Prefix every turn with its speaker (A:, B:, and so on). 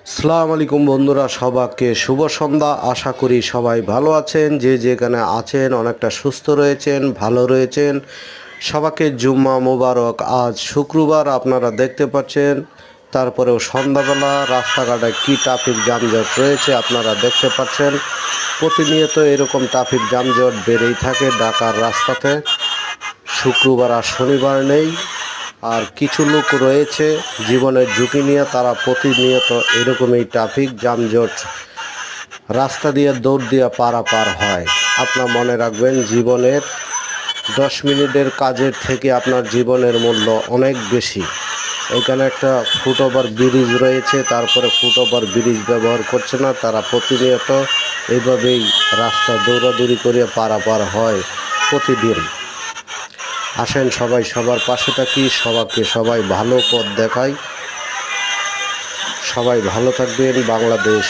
A: আসসালামু আলাইকুম বন্ধুরা, সবাইকে শুভ সন্ধ্যা। আশা করি সবাই ভালো আছেন, যে যেখানে আছেন অনেকটা সুস্থ রয়েছেন, ভালো রয়েছেন। সবাইকে জুম্মা মোবারক। আজ শুক্রবার, আপনারা দেখতে পাচ্ছেন। তারপরেও সন্ধ্যাবেলা রাস্তাঘাটে কি ট্রাফিক যানজট রয়েছে আপনারা দেখতে পাচ্ছেন। প্রতিনিয়ত এরকম ট্রাফিক যানজট বেড়েই থাকে ঢাকার রাস্তাতে। শুক্রবার আর শনিবার নেই। আর কিছু লোক রয়েছে জীবনের ঝুঁকি নিয়ে, তারা প্রতিনিয়ত এরকমই ট্রাফিক যানজট রাস্তা দিয়ে দৌড় দিয়ে পারাপার হয়। আপনার মনে রাখবেন, জীবনের 10 মিনিটের কাজের থেকে আপনার জীবনের মূল্য অনেক বেশি। এখানে একটা ফুটওভার ব্রিজ রয়েছে, তারপরে ফুটওভার ব্রিজ ব্যবহার করছে না, তারা প্রতিনিয়ত এইভাবেই রাস্তা দৌড়াদৌড়ি করে পারাপার হয় প্রতিদিন। আসেন সবাই সবার পাশে থাকি, সবাই ভালো পথ দেখাই। সবাই ভালো থাকবেন। বাংলাদেশ